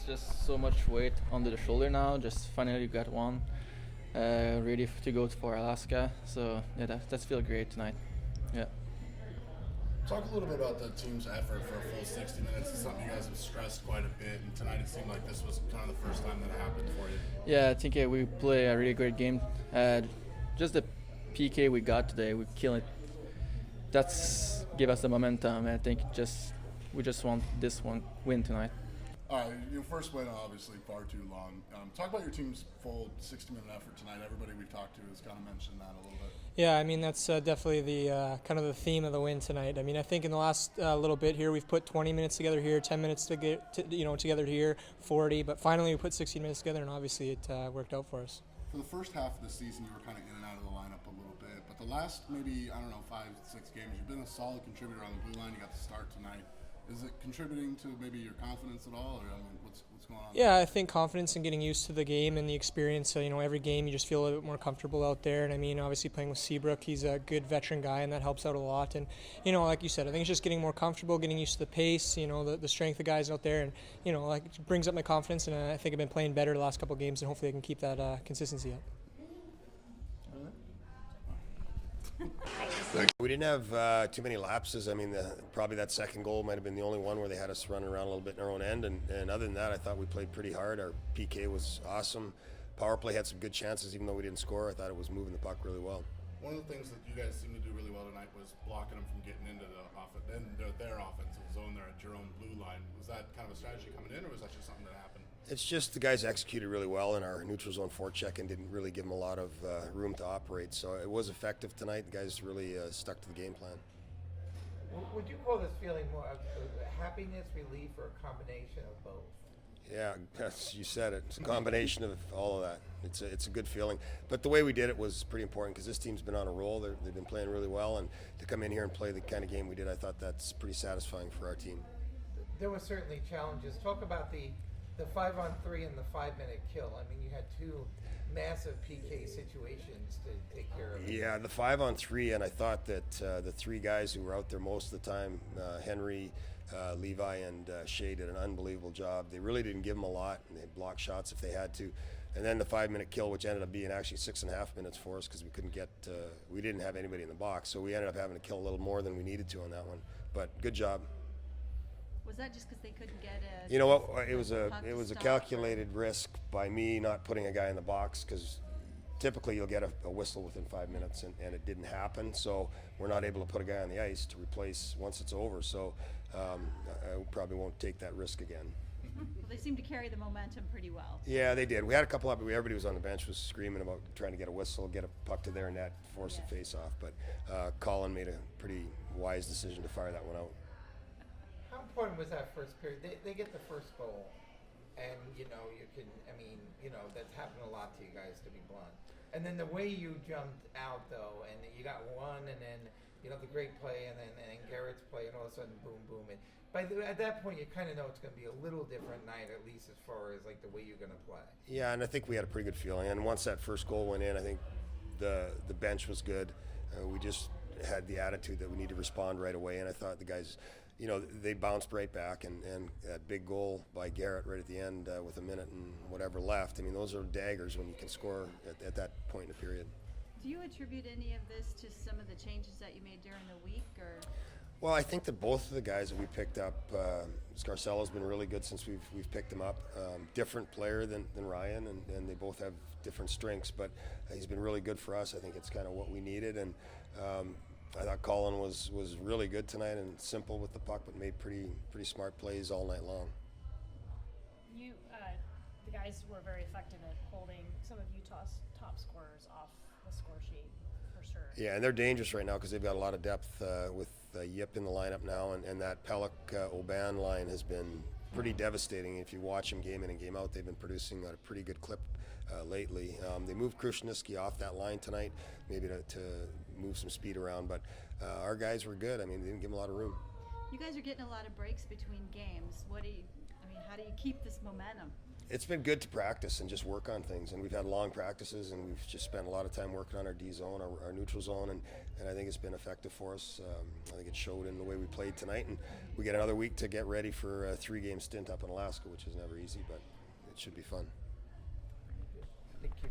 just so much weight under the shoulder now. Just finally got one, ready to go for Alaska. So yeah, that feels great tonight. Yeah. Talk a little bit about the team's effort for a full 60 minutes. It's something you guys have stressed quite a bit, and tonight it seemed like this was kind of the first time that it happened for you. Yeah, I think we play a really great game. Just the PK we got today, we kill it. That's give us the momentum. I think we just want this one win tonight. All right, your first win obviously far too long. Talk about your team's full 60-minute effort tonight. Everybody we've talked to has kind of mentioned that a little bit. Yeah, I mean that's definitely the kind of the theme of the win tonight. I mean I think in the last little bit here we've put 20 minutes together here, 10 minutes together here, 40, but finally we put 60 minutes together and obviously it worked out for us. For the first half of the season, you were kind of in and out of the lineup a little bit, but the last maybe 5-6 games, you've been a solid contributor on the blue line. You got the start tonight. Is it contributing to maybe your confidence at all, or what's going on? Yeah, I think confidence and getting used to the game and the experience. So, every game you just feel a little bit more comfortable out there. And I mean, obviously playing with Seabrook, he's a good veteran guy, and that helps out a lot. And like you said, I think it's just getting more comfortable, getting used to the pace. The strength of guys out there, and it brings up my confidence. And I think I've been playing better the last couple of games, and hopefully I can keep that consistency up. We didn't have too many lapses. I mean, probably that second goal might have been the only one where they had us running around a little bit in our own end. And other than that, I thought we played pretty hard. Our PK was awesome. Power play had some good chances, even though we didn't score. I thought it was moving the puck really well. One of the things that you guys seemed to do really well tonight was blocking them from getting into their offensive zone there at your own blue line. Was that kind of a strategy coming in, or was that just something that happened? It's just the guys executed really well, and our neutral zone forecheck and didn't really give them a lot of room to operate. So it was effective tonight. The guys really stuck to the game plan. Would you call this feeling more of happiness, relief, or a combination of both? Yeah, you said it. It's a combination of all of that. It's a good feeling. But the way we did it was pretty important because this team's been on a roll. They've been playing really well, and to come in here and play the kind of game we did, I thought that's pretty satisfying for our team. There were certainly challenges. Talk about the 5-on-3 and the 5-minute kill. I mean, you had two massive PK situations to take care of. Yeah, the 5-on-3, and I thought that the three guys who were out there most of the time, Henry, Levi, and Shea, did an unbelievable job. They really didn't give them a lot, and they blocked shots if they had to. And then the 5-minute kill, which ended up being actually 6.5 minutes for us because we didn't have anybody in the box, so we ended up having to kill a little more than we needed to on that one. But good job. Was that just because they couldn't get it? You know what? It was a calculated risk by me not putting a guy in the box because typically you'll get a whistle within 5 minutes, and it didn't happen. So we're not able to put a guy on the ice to replace once it's over. So I probably won't take that risk again. Well, they seemed to carry the momentum pretty well. Yeah, they did. We had a couple of everybody was on the bench was screaming about trying to get a whistle, get a puck to their net, force a face-off. But Colin made a pretty wise decision to fire that one out. How important was that first period? They get the first goal, and that's happened a lot to you guys, to be blunt. And then the way you jumped out though, and you got one, and then the great play, and then Garrett's play, and all of a sudden boom, boom. And at that point, you kind of know it's going to be a little different night, at least as far as like the way you're going to play. Yeah, and I think we had a pretty good feeling. And once that first goal went in, I think the bench was good. We just had the attitude that we need to respond right away, and I thought the guys. They bounced right back, and that big goal by Garrett right at the end with a minute and whatever left. I mean, those are daggers when you can score at that point in the period. Do you attribute any of this to some of the changes that you made during the week, or? Well, I think that both of the guys that we picked up, Scarcella's been really good since we've picked him up. Different player than Ryan, and they both have different strengths, but he's been really good for us. I think it's kind of what we needed, and I thought Colin was really good tonight and simple with the puck, but made pretty smart plays all night long. The guys were very effective at holding some of Utah's top scorers off the score sheet, for sure. Yeah, and they're dangerous right now because they've got a lot of depth with Yip in the lineup now, and that Pelech-Oban line has been pretty devastating. If you watch them game in and game out, they've been producing at a pretty good clip lately. They moved Krushnitsky off that line tonight, maybe to move some speed around, but our guys were good. I mean, they didn't give them a lot of room. You guys are getting a lot of breaks between games. how do you keep this momentum? It's been good to practice and just work on things, and we've had long practices, and we've just spent a lot of time working on our D zone, our neutral zone, and I think it's been effective for us. I think it showed in the way we played tonight, and we get another week to get ready for a 3-game stint up in Alaska, which is never easy, but it should be fun.